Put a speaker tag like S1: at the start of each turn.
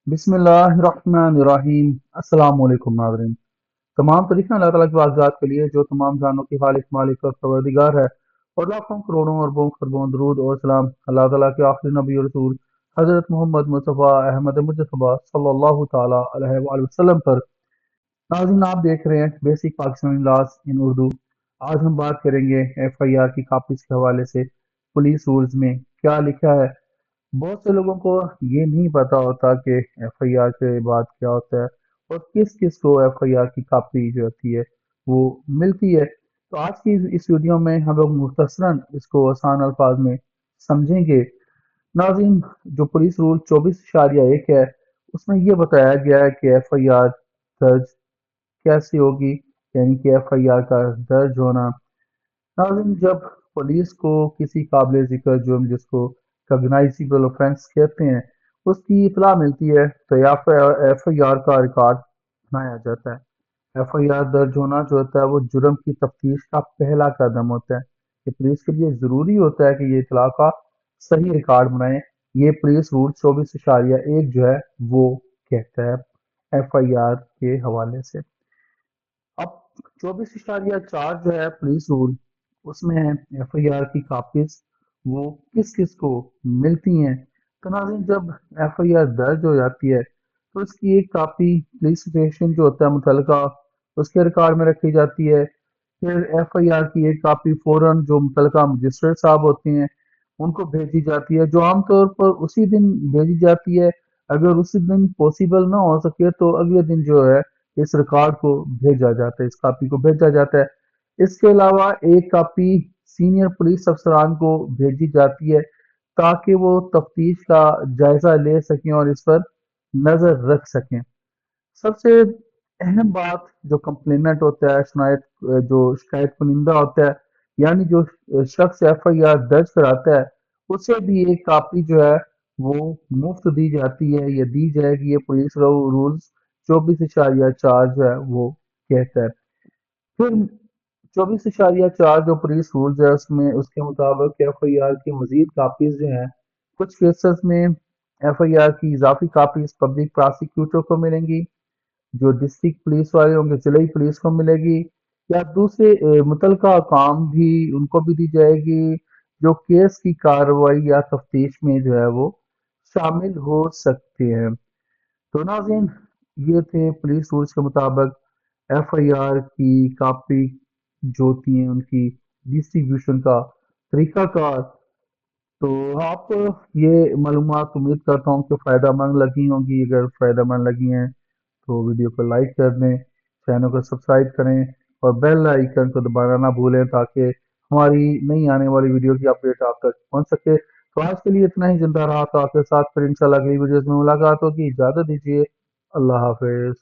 S1: बिस्मिल्लाहिर्रहमानिर्रहीम। अस्सलाम वालेकुम नाज़रीन। तमाम तरीक़े अल्लाह ताला की बाज़ात के लिए जो तमाम जानों की खालिक मालिक और परवरदिगार है, और लाखों करोड़ों अरबों खरबों दरूद और सलाम अल्लाह ताला के आखिरी नबी और रसूल हज़रत मोहम्मद मुस्तफ़ा अहमद मुजतबा सल्लल्लाहु ताला अलैहि वसल्लम पर। नाज़रीन, आप देख रहे हैं बेसिक पाकिस्तानी लॉज इन उर्दू। आज हम बात करेंगे FIR की कापीज़ के हवाले से पुलिस रूल्स में क्या लिखा है। बहुत से लोगों को ये नहीं पता होता कि FIR के बाद क्या होता है और किस किस को FIR की कापी जो होती है वो मिलती है। तो आज की इस वीडियो में हम लोग मुख्तसरन इसको आसान अल्फाज में समझेंगे। नाज़रीन, जो पुलिस रूल 24.1 है उसमें ये बताया गया है कि FIR दर्ज कैसे होगी, यानी कि FIR का दर्ज होना। नाज़रीन, जब पुलिस को किसी काबिल ज़िक्र जुर्म, जिसको कॉग्नाइजेबल ऑफेंस कहते हैं, उसकी इतला मिलती है तो FIR का रिकॉर्ड बनाया जाता है। FIR दर्ज होना जो होता है वो जुर्म की तफ्तीश का पहला कदम होता है। कि पुलिस के लिए ज़रूरी होता है कि ये इतला का सही रिकॉर्ड बनाए। ये पुलिस रूल 24.1 जो है वो कहता है FIR के हवाले से। अब 24.4 जो है पुलिस रूल, उसमें है FIR की कापीज वो किस किस को मिलती हैं। तो नाज़रीन, जब FIR दर्ज हो जाती है तो उसकी एक कापी पुलिस स्टेशन जो होता है मुतलका उसके रिकॉर्ड में रखी जाती है। फिर FIR की एक कापी फौरन जो मुतलका मजिस्ट्रेट साहब होते हैं उनको भेजी जाती है, जो आमतौर पर उसी दिन भेजी जाती है। अगर उसी दिन पॉसिबल ना हो सके तो अगले दिन जो है इस रिकॉर्ड को भेजा जाता है, इस कापी को भेजा जाता है। इसके अलावा एक कापी सीनियर पुलिस अफसरान को भेजी जाती है ताकि वो तफ्तीश का जायजा ले सकें और इस पर नजर रख सकें। सबसे अहम बात, जो कंप्लेनेंट होता है, जो शिकायत कुनिंदा होता है, यानी जो शख्स FIR दर्ज कराता है, उसे भी एक कापी जो है वो मुफ्त दी जाती है या दी जाएगी। ये पुलिस रूल्स 24.4 जो है वो कहता है। फिर 24.4 जो पुलिस रूल्स है उसमें उसके मुताबिक FIR की मजीद कापीज जो है कुछ केसेस में FIR की इजाफी कापीज पब्लिक प्रोसिक्यूटर को मिलेंगी, जो डिस्ट्रिक्ट पुलिस वाले होंगे जिले पुलिस को मिलेगी, या दूसरे मुतलका काम भी उनको भी दी जाएगी जो केस की कार्रवाई या तफ्तीश में जो है वो शामिल हो सकते हैं। तो नाज़रीन, ये थे पुलिस रूल्स के मुताबिक FIR की कापी जो होती हैं उनकी डिस्ट्रीब्यूशन का तरीकाकार। तो आप ये मालूमात उम्मीद करता हूँ कि फ़ायदा मंद लगी होंगी। अगर फ़ायदा मंद लगी हैं तो वीडियो को लाइक कर दें, चैनल को सब्सक्राइब करें और बेल आइकन को दबाना ना भूलें ताकि हमारी नई आने वाली वीडियो की अपडेट आप तक पहुंच सके। तो आज के लिए इतना ही। जिंदा रहा तो आपके साथ फिर इंशाल्लाह अगली वीडियोस में मुलाकात होगी। इजाज़त दीजिए। अल्लाह हाफिज।